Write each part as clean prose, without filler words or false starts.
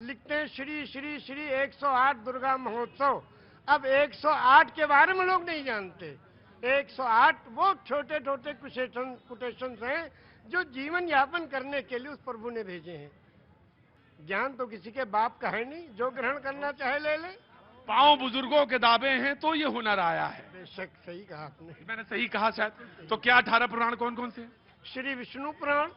लिखते हैं श्री श्री श्री 108 दुर्गा महोत्सव। अब 108 के बारे में लोग नहीं जानते। 108 वो छोटे छोटे कोटेशंस हैं जो जीवन यापन करने के लिए उस प्रभु ने भेजे हैं। ज्ञान तो किसी के बाप का है नहीं, जो ग्रहण करना चाहे ले ले। पांव बुजुर्गों के दावे हैं तो ये हुनर आया है। बेशक सही कहा आपने। मैंने सही कहा शायद। तो क्या 18 पुराण कौन कौन से? श्री विष्णु पुराण,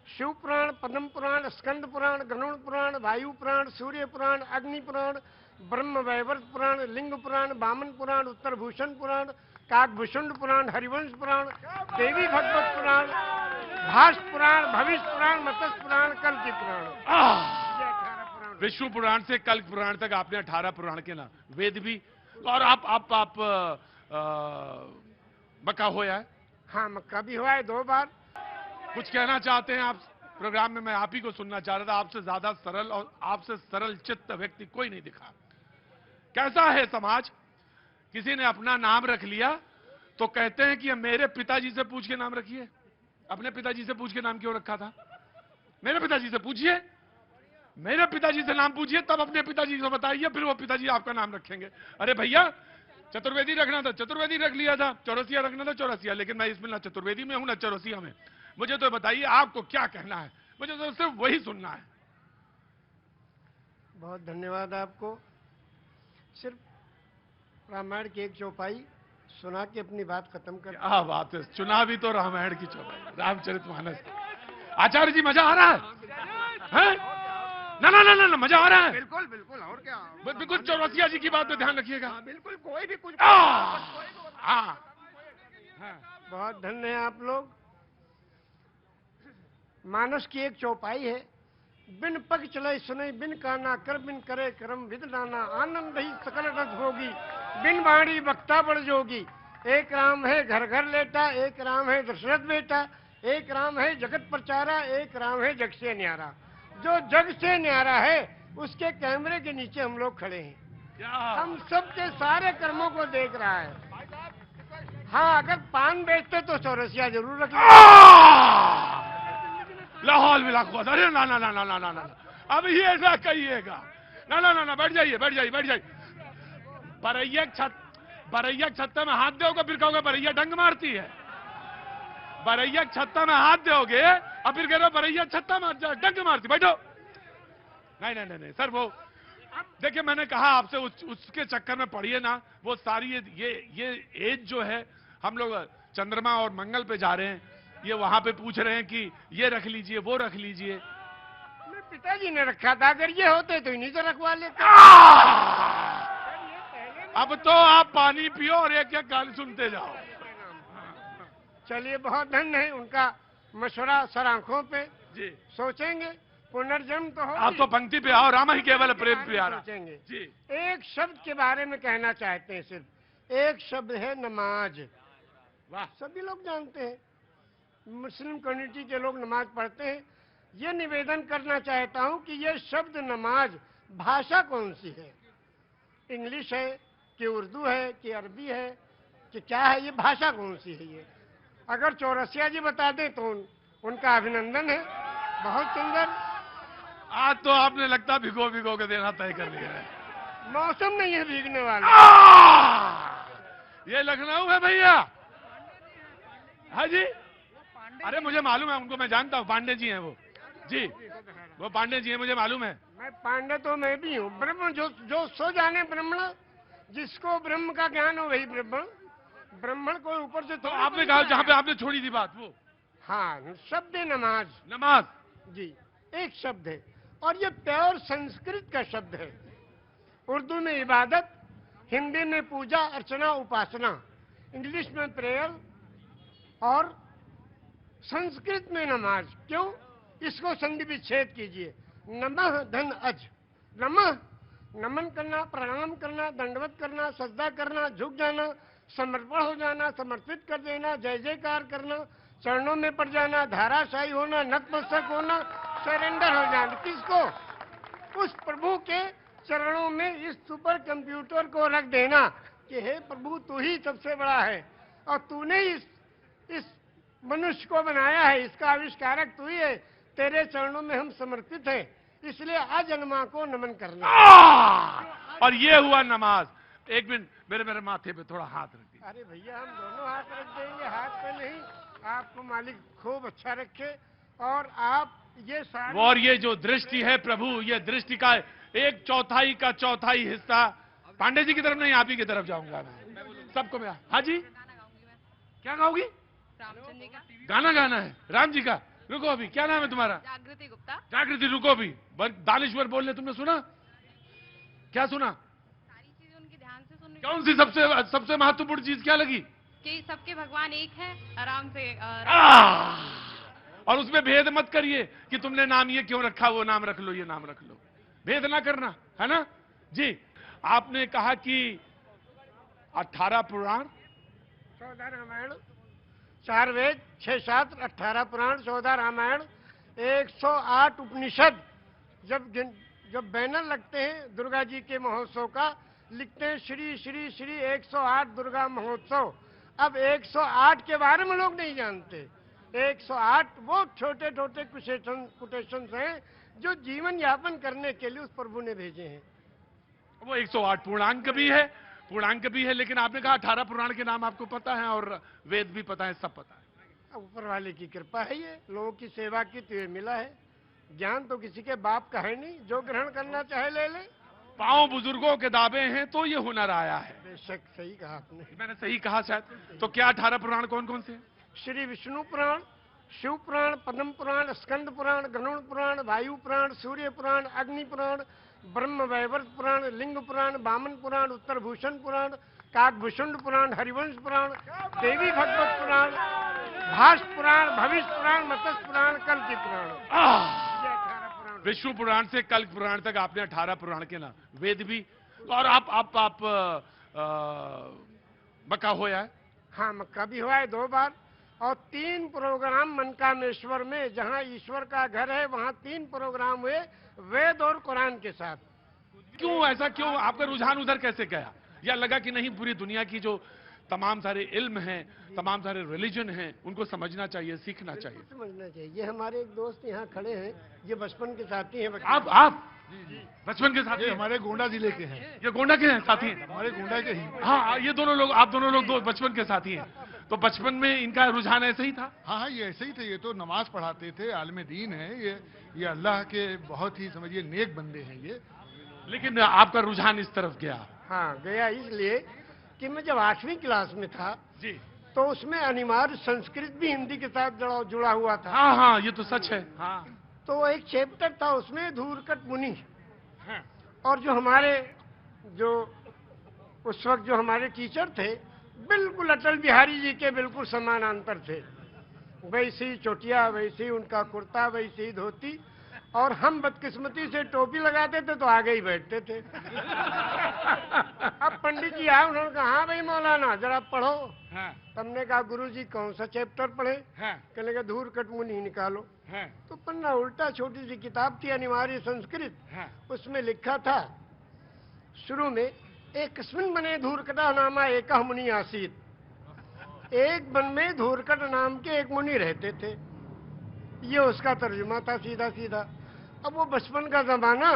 शिव पुराण, पद्म पुराण, स्कंद पुराण, गरुड़ पुराण, वायु पुराण, सूर्य पुराण, अग्नि पुराण, ब्रह्म वैवर्त पुराण, लिंग पुराण, वामन पुराण, उत्तर भूषण पुराण, काकभूषुंड पुराण, हरिवंश पुराण, देवी भगवत पुराण, भाष पुराण, भविष्य पुराण, मत्स्य पुराण, कल्कि पुराण। विष्णु पुराण से कल्क पुराण तक आपने 18 पुराण के ना वेद भी। और आप मक्का होया है? हाँ, मक्का भी हुआ है 2 बार। कुछ कहना चाहते हैं आप प्रोग्राम में? मैं आप ही को सुनना चाह रहा था। आपसे ज्यादा सरल और आपसे सरल चित्त व्यक्ति कोई नहीं दिखा। कैसा है समाज? किसी ने अपना नाम रख लिया तो कहते हैं कि मेरे पिताजी से पूछ के नाम रखिए। अपने पिताजी से पूछ के नाम क्यों रखा था? मेरे पिताजी से पूछिए, मेरे पिताजी से नाम पूछिए, तब अपने पिताजी से बताइए, फिर वो पिताजी आपका नाम रखेंगे। अरे भैया, चतुर्वेदी रखना था चतुर्वेदी रख लिया था, चौरसिया रखना था चौरसिया, लेकिन मैं इसमें ना चतुर्वेदी में हूं ना चौरसिया में। मुझे तो बताइए आपको क्या कहना है, मुझे तो सिर्फ वही सुनना है। बहुत धन्यवाद आपको। सिर्फ रामायण की एक चौपाई सुना के अपनी बात खत्म कर। क्या बात है, चुना भी तो रामायण की चौपाई, रामचरितमानस। आचार्य जी मजा आ रहा है? ना ना ना ना, मजा आ रहा है। बिल्कुल बिल्कुल, और क्या। बिल्कुल चौरसिया जी की बात पे ध्यान रखिएगा। बिल्कुल, कोई भी कुछ। बहुत धन्य है आप लोग। मानस की एक चौपाई है, बिन पग चले सुने बिन काना, कर बिन करे करम विद नाना, आनंद ही सकल रस होगी, बिन बाणी वक्ता बड़ जोगी। एक राम है घर घर लेटा, एक राम है दशरथ बेटा, एक राम है जगत प्रचारा, एक राम है जग से न्यारा। जो जग से न्यारा है उसके कैमरे के नीचे हम लोग खड़े हैं। हम सबके सारे कर्मों को देख रहा है। हाँ, अगर पान बेचते तो चौरसिया जरूर रख लाहौल मिला। अरे ना ना ना ना ना ना ना, अब ही ऐसा कहिएगा। ना ना ना ना, बैठ जाइए बैठ जाइए बैठ जाइए। बरैया छत्ता में हाथ दोगे फिर कहोगे बरैया डंग मारती है। बरैया छत्ता में हाथ दोगे और फिर कह रहे हो बरैया छत्ता में डंग मारती। बैठो। नहीं नहीं नहीं सर, वो देखिए मैंने कहा आपसे उसके चक्कर में पड़िए ना। वो सारी ये एज जो है, हम लोग चंद्रमा और मंगल पे जा रहे हैं, ये वहां पे पूछ रहे हैं कि ये रख लीजिए वो रख लीजिए। पिताजी ने रखा था, अगर ये होते तो इन्हीं से रखवा लेते। अब तो आप पानी पियो और एक एक गाली सुनते जाओ। चलिए, बहुत धन्य है। उनका मशवरा सर आंखों पे जी। सोचेंगे, पुनर्जन्म तो हो। आप तो पंक्ति पे आओ, राम ही केवल प्रेम प्यारा। सोचेंगे जी। एक शब्द के बारे में कहना चाहते हैं, सिर्फ एक शब्द है, नमाज। वाह, सभी लोग जानते हैं, मुस्लिम कम्युनिटी के लोग नमाज पढ़ते हैं। ये निवेदन करना चाहता हूं कि ये शब्द नमाज भाषा कौन सी है? इंग्लिश है कि उर्दू है कि अरबी है कि क्या है? ये भाषा कौन सी है? ये अगर चौरसिया जी बता दें तो उनका अभिनंदन है। बहुत सुंदर। आज तो आपने लगता भिगो भिगो के देना तय कर लिया है। मौसम नहीं है भीगने वाला। ये लखनऊ है भैया। हाँ जी, अरे मुझे मालूम है उनको, मैं जानता हूँ, पांडे जी हैं वो। जी, वो पांडे जी हैं, मुझे मालूम है। मैं पांडे तो मैं भी हूँ। ब्रह्म जो सो जाने ब्रह्मण, जिसको ब्रह्म का ज्ञान हो वही ब्रह्मण। ब्राह्मण को ऊपर से तो आपने कहा जहां पे आपने छोड़ी थी बात वो। हाँ, शब्द है नमाज। नमाज जी, एक शब्द है और ये प्योर संस्कृत का शब्द है। उर्दू में इबादत, हिंदी में पूजा अर्चना उपासना, इंग्लिश में प्रेयर और संस्कृत में नमाज। क्यों? इसको संधि विच्छेद कीजिए। नमः धन अज। नमः नमन करना, प्रणाम करना, दंडवत करना, सजदा करना, झुक जाना, समर्पण हो जाना, समर्पित कर देना, जय जयकार करना, चरणों में पड़ जाना, धाराशाही होना, नतमस्तक होना, सरेंडर हो जाना। किसको? उस प्रभु के चरणों में इस सुपर कंप्यूटर को रख देना कि हे प्रभु, तू ही सबसे बड़ा है और तूने इस मनुष्य को बनाया है, इसका आविष्कारक तू ही है। तेरे चरणों में हम समर्पित हैं। इसलिए अजन्मा को नमन करना। और ये हुआ नमाज। एक मिनट, मेरे माथे पे थोड़ा हाथ रख दीजिए। अरे भैया हम दोनों हाथ रख देंगे, हाथ पे नहीं। आपको मालिक खूब अच्छा रखे। और आप ये सारे और ये जो दृष्टि है प्रभु, ये दृष्टि का 1/4 का चौथाई हिस्सा पांडे जी की तरफ नहीं, आप ही की तरफ जाऊंगा मैं। सबको मैं, हाँ जी, क्या गाओगी? रामचंद्र जी का गाना गाना है राम जी का। रुको अभी, क्या नाम है तुम्हारा? जागृति गुप्ता। जागृति, रुको अभी। दानेश्वर बोल रहे, तुमने सुना? क्या सुना? सारी चीजें उनकी ध्यान से सुन कौन सी सबसे महत्वपूर्ण चीज क्या लगी? कि सबके भगवान एक है, आराम से और उसमें भेद मत करिए कि तुमने नाम ये क्यों रखा, वो नाम रख लो, ये नाम रख लो। भेद ना करना, है ना जी। आपने कहा कि 18 पुराण, 14 रामायण, 4 वेद, 6 शास्त्र, 18 पुराण, 14 रामायण, 108 उपनिषद। जब बैनर लगते हैं दुर्गा जी के महोत्सव का, लिखते हैं श्री श्री श्री 108 दुर्गा महोत्सव। अब 108 के बारे में लोग नहीं जानते। 108 वो छोटे छोटे कोटेशंस हैं जो जीवन यापन करने के लिए उस प्रभु ने भेजे हैं। वो 108 पूर्णांक भी है, लेकिन आपने कहा 18 पुराण के नाम आपको पता है और वेद भी पता है, सब पता है। ऊपर वाले की कृपा है, ये लोगों की सेवा की तो ये मिला है। ज्ञान तो किसी के बाप का है नहीं, जो ग्रहण करना चाहे ले ले। पांव बुजुर्गों के दावे हैं तो ये हुनर आया है। बेशक सही कहा आपने। मैंने सही कहा शायद। तो क्या 18 पुराण कौन कौन से हैं? श्री विष्णु पुराण, शिव पुराण, पद्म पुराण, स्कंद पुराण, गरुड़ पुराण, वायु पुराण, सूर्य पुराण, अग्नि पुराण, ब्रह्म वैवर्त पुराण, लिंग पुराण, वामन पुराण, उत्तर भूषण पुराण, काकभूषुंड पुराण, हरिवंश पुराण, देवी भगवत पुराण, भाष पुराण, भविष्य पुराण, मत्स्य पुराण, कल्कि पुराण। ये 18 पुराण। विष्णु पुराण से कल्क पुराण तक आपने 18 पुराण के नाम, वेद भी। और आप मक्का होया है? हाँ, मक्का भी हुआ है 2 बार। और 3 प्रोग्राम मनकामेश्वर में, जहाँ ईश्वर का घर है, वहाँ 3 प्रोग्राम हुए वेद और कुरान के साथ। क्यों ऐसा, क्यों आपका रुझान उधर कैसे गया? या लगा कि नहीं, पूरी दुनिया की जो तमाम सारे इल्म हैं, तमाम सारे रिलीजन हैं, उनको समझना चाहिए, सीखना चाहिए? समझना चाहिए। ये हमारे एक दोस्त यहाँ खड़े हैं, ये बचपन के साथी हैं। आप बचपन के साथी? हमारे गोंडा जिले के हैं। ये गोंडा के हैं साथी हैं? हमारे गोंडा के ही। हाँ, ये दोनों लोग, आप दोनों लोग बचपन के साथी हैं। तो बचपन में इनका रुझान ऐसे ही था? हाँ, ये ऐसे ही थे। ये तो नमाज पढ़ाते थे, आलिम दीन है ये अल्लाह के बहुत ही समझिए नेक बंदे हैं ये। लेकिन आपका रुझान इस तरफ गया? हाँ, गया इसलिए कि मैं जब 8वीं क्लास में था जी, तो उसमें अनिवार्य संस्कृत भी हिंदी के साथ जुड़ा हुआ था। हाँ, ये तो सच है। हाँ, तो एक चैप्टर था उसमें धूर्कट मुनि। हाँ। और जो उस वक्त जो हमारे टीचर थे, बिल्कुल अटल बिहारी जी के बिल्कुल समानांतर थे। वैसी चोटिया, वैसी उनका कुर्ता, वैसी धोती। और हम बदकिस्मती से टोपी लगाते थे तो आगे ही बैठते थे। अब पंडित जी आए, उन्होंने कहा हाँ भाई मौलाना जरा पढ़ो। हाँ, हमने कहा गुरुजी कौन सा चैप्टर पढ़े? हाँ, कहने का धूर्कट मुनि निकालो। हाँ, तो पन्ना उल्टा, छोटी सी किताब थी अनिवार्य संस्कृत, हाँ। उसमें लिखा था शुरू में, एकस्मिन् वने धूर्कटा नामा एकः मुनि आसीत। एक वन में धूर्कट नाम के एक मुनि रहते थे। ये उसका तर्जुमा था सीधा सीधा। अब वो बचपन का जमाना,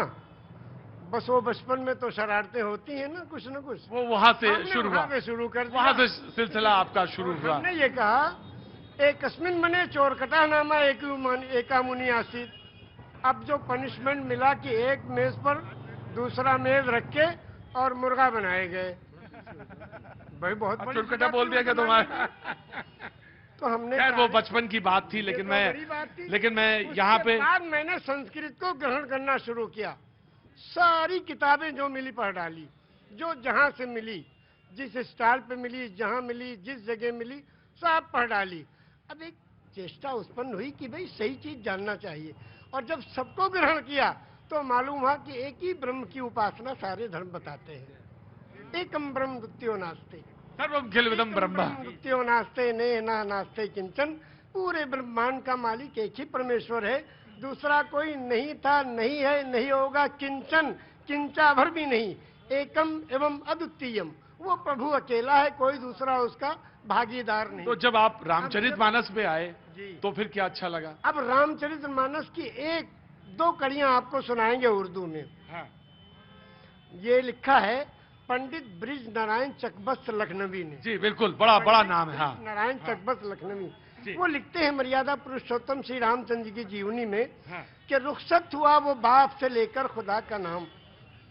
बस वो बचपन में तो शरारतें होती हैं ना कुछ न कुछ। वो वहां से हमने शुरू हुआ, वहाँ पे शुरू कर दिया। वहां से सिलसिला आपका शुरू हुआ। हमने ये कहा एकस्मिन् वने चोरकटा नामा एका मुनि आसीत। अब जो पनिशमेंट मिला कि एक मेज पर दूसरा मेज रख के और मुर्गा बनाए गए। भाई बहुत बड़ी चुरकटा बोल दिया क्या तुम्हारा? तो हमने खैर वो कहा, बचपन की बात थी, ये लेकिन तो बड़ी बात थी। मैं उसके यहाँ पे बाद मैंने संस्कृत को ग्रहण करना शुरू किया। सारी किताबें जो मिली पढ़ डाली, जो जहां से मिली, जिस स्टाइल पे मिली, जहां मिली, जिस जगह मिली, सब पढ़ डाली। अब एक चेष्टा उत्पन्न हुई कि भाई सही चीज जानना चाहिए। और जब सबको ग्रहण किया तो मालूम हुआ कि एक ही ब्रह्म की उपासना सारे धर्म बताते हैं। एकम ब्रह्म द्वितीयो नास्ते, सर्वम खिलविदम ब्रह्म। द्वितीयो नास्ते ने ना नास्ते किंचन। पूरे ब्रह्मांड का मालिक एक ही परमेश्वर है, दूसरा कोई नहीं था, नहीं है, नहीं होगा, किंचन, किंचा भर भी नहीं। एकम एवं अद्वितीयम, वो प्रभु अकेला है, कोई दूसरा उसका भागीदार नहीं। तो जब आप रामचरितमानस पे आए जी। तो फिर क्या अच्छा लगा? अब रामचरितमानस की एक दो कड़ियां आपको सुनाएंगे उर्दू में। हाँ। ये लिखा है पंडित ब्रिज नारायण चकबस्त लखनवी ने। जी बिल्कुल, बड़ा बड़ा नाम है। हाँ। नारायण चकबस्त लखनवी, जी। वो लिखते हैं मर्यादा पुरुषोत्तम श्री रामचंद्र जी की जीवनी में हाँ। कि रुखसत हुआ वो बाप से लेकर खुदा का नाम,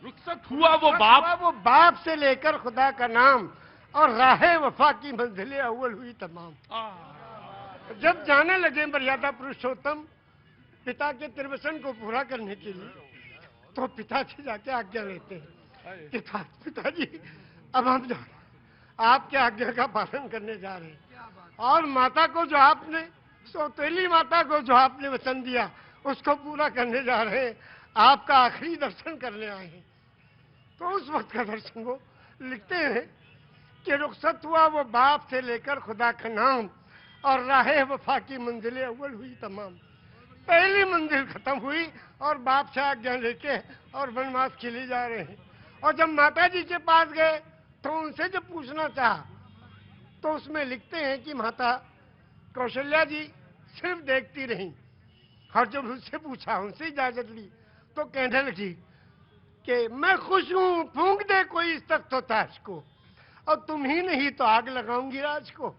रुखसत हुआ वो बाप, वो बाप से लेकर खुदा का नाम, और राहे वफा की मंजिलें अव्वल हुई तमाम। जब जाने लगे मर्यादा पुरुषोत्तम पिता के त्रिवसन को पूरा करने के लिए, तो पिता से जाके आज्ञा लेते हैं कि पिताजी अब हम जा आपके आज्ञा का पालन करने जा रहे हैं, और माता को जो आपने, सौतेली माता को जो आपने वचन दिया उसको पूरा करने जा रहे हैं, आपका आखिरी दर्शन करने आए हैं। तो उस वक्त का दर्शन वो लिखते हैं कि रुखसत हुआ वो बाप से लेकर खुदा का नाम, और राहे वफा की मंजिलें अव्वल हुई तमाम। पहली मंजिल खत्म हुई और बाप से आज्ञा लेके और वनवास के लिए जा रहे हैं। और जब माता जी के पास गए तो उनसे जब पूछना चाहा तो उसमें लिखते हैं कि माता कौशल्या जी सिर्फ देखती रही, और जब उनसे पूछा, उनसे इजाजत ली, तो कहने लगी कि मैं खुश हूं, फूंक दे कोई इस तख्त व ताज को, और तुम ही नहीं तो आग लगाऊंगी राज को।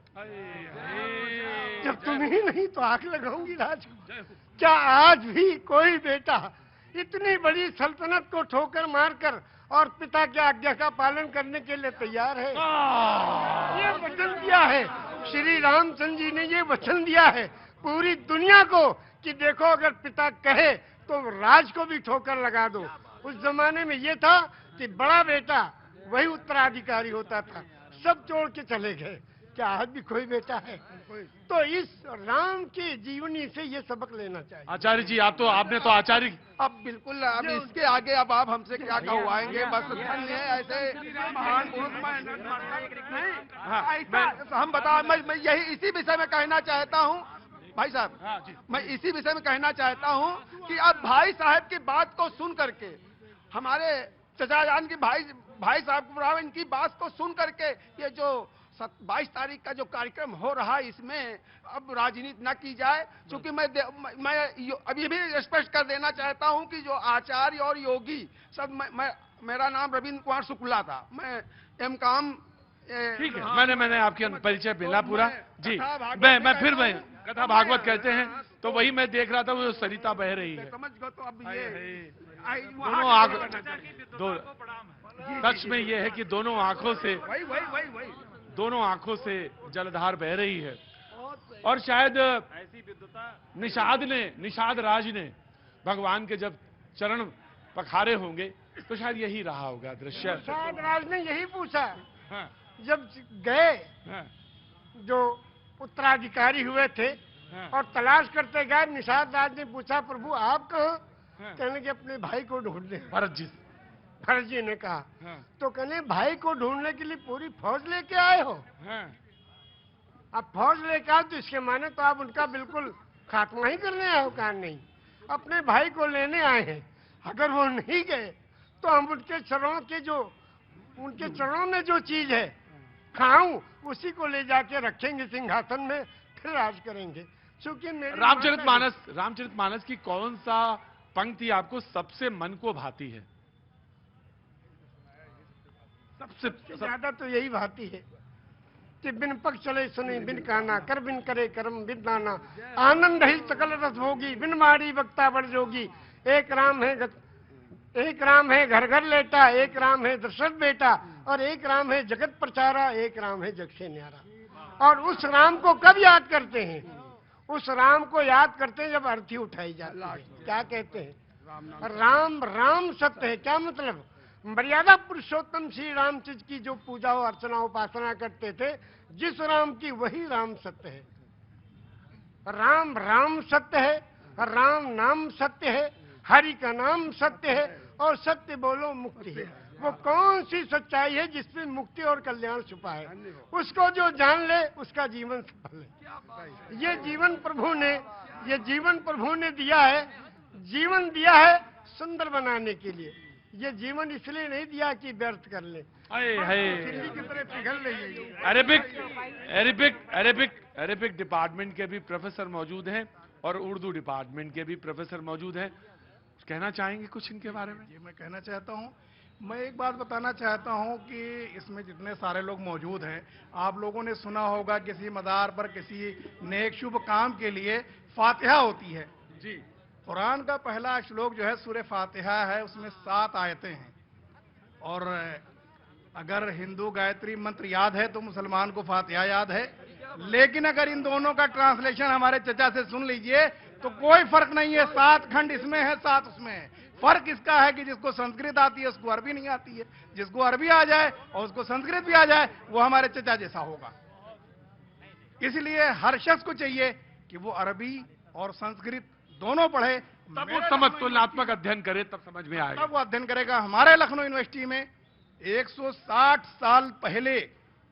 जब तुम ही नहीं तो आग लगाऊंगी राज को। क्या आज भी कोई बेटा इतनी बड़ी सल्तनत को ठोकर मारकर और पिता की आज्ञा का पालन करने के लिए तैयार है? ये वचन दिया है श्री रामचंद्र जी ने, ये वचन दिया है पूरी दुनिया को कि देखो अगर पिता कहे तो राज को भी ठोकर लगा दो। उस जमाने में ये था कि बड़ा बेटा वही उत्तराधिकारी होता था, सब छोड़ के चले गए। क्या आज भी कोई बेटा है? तो इस राम की जीवनी से ये सबक लेना चाहिए। आचार्य जी, आप तो आपने तो आचार्य, अब बिल्कुल, अब इसके आगे अब आप हमसे क्या कहवाएंगे? बस धन्य है ऐसे महान पुरुष। हम बता, मैं यही इसी विषय में कहना चाहता हूँ भाई साहब, मैं इसी विषय में कहना चाहता हूँ कि अब भाई साहब की बात को सुन करके, हमारे चचा जान की भाई साहब को, इनकी बात को सुन करके, ये जो 22 तारीख का जो कार्यक्रम हो रहा है इसमें अब राजनीति न की जाए। क्योंकि मैं अभी भी स्पष्ट कर देना चाहता हूं कि जो आचार्य और योगी सब, मेरा नाम रविंद्र कुमार शुक्ला था, मैं एम.कॉम। ठीक है, मैंने आपके परिचय मिला पूरा जी। मैं फिर कथा भागवत कहते हैं तो वही मैं देख रहा था, वो सरिता बह रही है, समझ गए? तो अब ये दोनों आंखों, सच में ये है कि दोनों आंखों से, वही दोनों आंखों से जलधार बह रही है। और शायद निषाद राज ने भगवान के जब चरण पखारे होंगे तो शायद यही रहा होगा दृश्य। निषाद राज ने यही पूछा। हाँ। जब गए, हाँ। जो उत्तराधिकारी हुए थे, हाँ। और तलाश करते गए, निषाद राज ने पूछा प्रभु आप कहाँ? हाँ। कहने के अपने भाई को ढूंढने। भरत जी, भरत जी ने कहा। हाँ। तो कहने भाई को ढूंढने के लिए पूरी फौज लेके आए हो? हाँ। अब फौज लेके आओ तो इसके माने तो आप उनका बिल्कुल खात्मा ही करने आए हो? कहा नहीं, अपने भाई को लेने आए हैं। अगर वो नहीं गए तो हम उनके चरणों में जो चीज है खाऊं, उसी को ले जाके रखेंगे सिंहासन में, फिर राज करेंगे। क्योंकि रामचरितमानस की कौन सा पंक्ति आपको सबसे मन को भाती है? सबसे ज्यादा तो यही भाती है कि बिन पग चले सुने बिन काना, कर बिन करे कर्म बिन नाना, आनंद ही सकल रस भोगी, बिन मारी वक्ता बड़ जोगी। एक राम है घर घर लेटा, एक राम है दशरथ बेटा, और एक राम है जगत प्रचारा, एक राम है जग से न्यारा। और उस राम को कब याद करते हैं? उस राम को याद करते हैं जब अर्थी उठाई जाती है। क्या कहते हैं? राम सत्य है। क्या मतलब? मर्यादा पुरुषोत्तम श्री रामचंद्र की जो पूजा और अर्चना उपासना करते थे, जिस राम की वही राम सत्य है। राम सत्य है, राम नाम सत्य है, हरि का नाम सत्य है, और सत्य बोलो मुक्ति है। वो कौन सी सच्चाई है जिसमें मुक्ति और कल्याण छुपा है? उसको जो जान ले उसका जीवन सफल है। ये जीवन प्रभु ने दिया है, जीवन दिया है सुंदर बनाने के लिए। ये जीवन इसलिए नहीं दिया कि व्यर्थ कर ले। दिल्ली की तरह पिघल रही है। अरेबिक डिपार्टमेंट के भी प्रोफेसर मौजूद हैं और उर्दू डिपार्टमेंट के भी प्रोफेसर मौजूद हैं। कहना चाहेंगे कुछ इनके बारे में? ये मैं कहना चाहता हूँ, मैं एक बात बताना चाहता हूँ कि इसमें जितने सारे लोग मौजूद हैं, आप लोगों ने सुना होगा किसी मदार पर किसी नेक शुभ काम के लिए फातिहा होती है। जी। कुरान का पहला श्लोक जो है सूरह फातिहा है, उसमें 7 आयतें हैं। और अगर हिंदू गायत्री मंत्र याद है तो मुसलमान को फातिहा याद है, लेकिन अगर इन दोनों का ट्रांसलेशन हमारे चचा से सुन लीजिए तो कोई फर्क नहीं है। 7 खंड इसमें है, 7 उसमें है। फर्क इसका है कि जिसको संस्कृत आती है उसको अरबी नहीं आती है, जिसको अरबी आ जाए और उसको संस्कृत भी आ जाए वो हमारे चचा जैसा होगा। इसलिए हर शख्स को चाहिए कि वो अरबी और संस्कृत दोनों पढ़े, तब वो समतुलनात्मक अध्ययन करे, तब समझ में आएगा। तब वो अध्ययन करेगा। हमारे लखनऊ यूनिवर्सिटी में 160 साल पहले,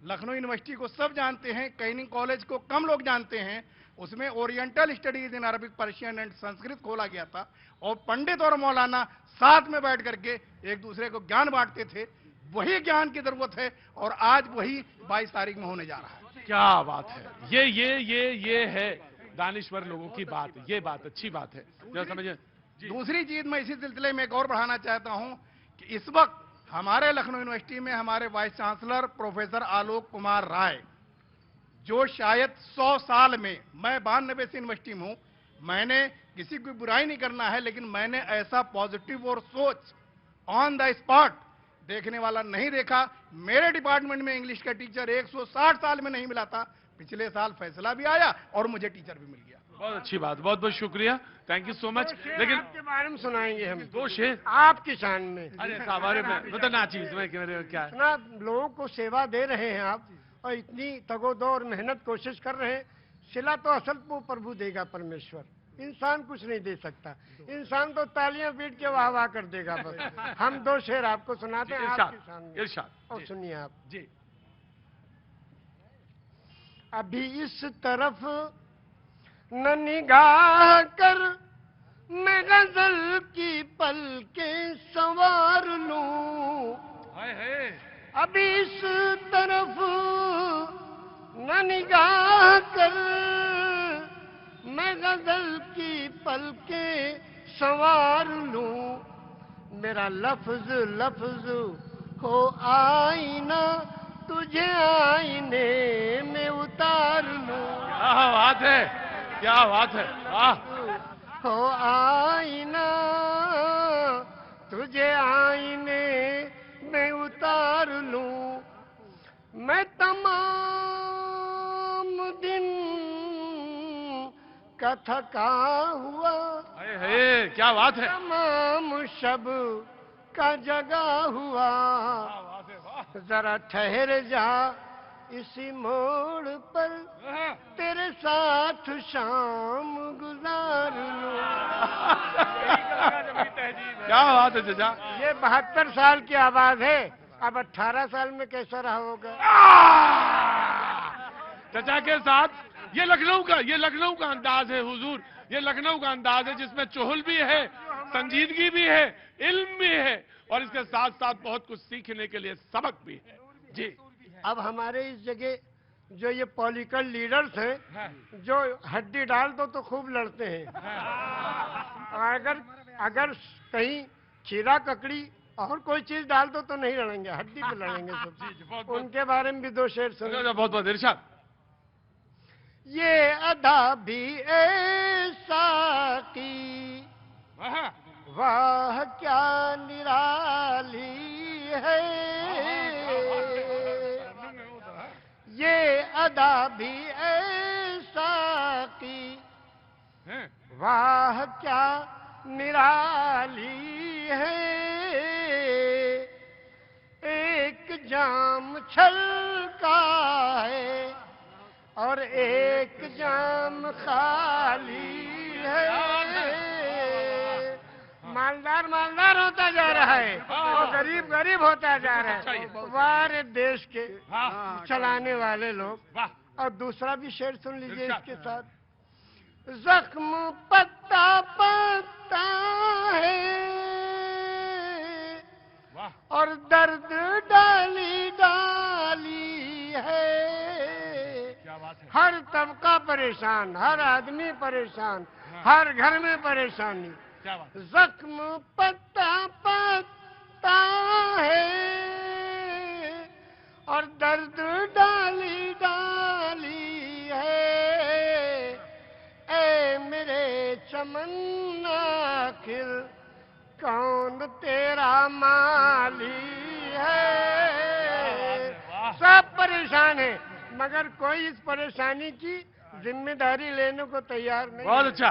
लखनऊ यूनिवर्सिटी को सब जानते हैं, कैनिंग कॉलेज को कम लोग जानते हैं, उसमें oriental studies in Arabic, Persian and Sanskrit खोला गया था और पंडित और मौलाना साथ में बैठ करके एक दूसरे को ज्ञान बांटते थे। वही ज्ञान की जरूरत है और आज वही 22 तारीख में होने जा रहा है। क्या बात है, ये है दानिश्वर लोगों की बात। ये बात अच्छी बात है, जो समझे। दूसरी चीज मैं इसी सिलसिले में एक और बढ़ाना चाहता हूं कि इस वक्त हमारे लखनऊ यूनिवर्सिटी में हमारे vice chancellor professor Alok Kumar Rai, जो शायद 100 साल में, मैं 92 से यूनिवर्सिटी में हूं, मैंने किसी की बुराई नहीं करना है, लेकिन मैंने ऐसा पॉजिटिव और सोच ऑन द स्पॉट देखने वाला नहीं देखा। मेरे डिपार्टमेंट में इंग्लिश का टीचर 160 साल में नहीं मिला था। पिछले साल फैसला भी आया और मुझे टीचर भी मिल गया। बहुत अच्छी बात, बहुत बहुत शुक्रिया, थैंक यू सो मच। लेकिन आपके बारे में सुनाएंगे हम 2 शेर आपकी शान में। अरे हमारे में बताना चीज में क्या है? इतना लोगों को सेवा दे रहे हैं आप और इतनी तगोदो और मेहनत कोशिश कर रहे हैं। सिला तो असल वो प्रभु देगा परमेश्वर, इंसान कुछ नहीं दे सकता। इंसान तो तालियां पीट के वाह वाह कर देगा बस। हम 2 शेर आपको सुनाते हैं आपकी शान में, इरशाद और सुनिए आप जी। अभी इस तरफ न निगाह कर, मैं गजल की पलकें संवार लूं। हाय हाय। अभी इस तरफ न निगाह कर, मैं गजल की पलकें संवार लूं। मेरा लफ्ज लफ्ज हो आईना, तुझे आईने में उतार लूं। क्या बात है, क्या बात है, वाह। हो आईना, तुझे आईने में उतार लूं। मैं तमाम दिन का थका हुआ, हाय हाय, क्या बात है। तमाम शब का जगा हुआ, जरा ठहर जा इसी मोड़ पर, तेरे साथ शाम गुजार लूं। क्या बात है चचा। ये 72 साल की आवाज है, अब 18 साल में कैसा रहा होगा। चचा के साथ ये लखनऊ का अंदाज है हुजूर, ये लखनऊ का अंदाज है जिसमें चुहल भी है, संजीदगी भी है, इल्म भी है और इसके साथ साथ बहुत कुछ सीखने के लिए सबक भी है। जी। अब हमारे इस जगह जो ये पॉलिटिकल लीडर्स हैं, जो हड्डी डाल दो तो खूब लड़ते हैं, अगर कहीं खीरा ककड़ी और कोई चीज डाल दो तो नहीं लड़ेंगे, हड्डी पे लड़ेंगे सब। उनके बारे में भी 2 शेर सुनो। बहुत बहुत इरशाद। ये अदा भी ऐसा की, वाह क्या निराली है। ये अदा भी ऐसा की, वाह क्या निराली है। एक जाम छलका है और एक जाम खाली है। मालदार मालदार होता जा रहा है और गरीब गरीब होता जा रहा है। वारे देश के चलाने वाले लोग। और दूसरा भी शेर सुन लीजिए इसके साथ। जख्म पत्ता पत्ता है और दर्द डाली डाली है। हर तबका परेशान, हर आदमी परेशान, हर घर में परेशानी। क्या बात। जख्म पत्ता पत्ता है और दर्द डाली डाली है। ए मेरे चमन आखिर कौन तेरा माली है। सब परेशान है मगर कोई इस परेशानी की जिम्मेदारी लेने को तैयार नहीं। बहुत अच्छा।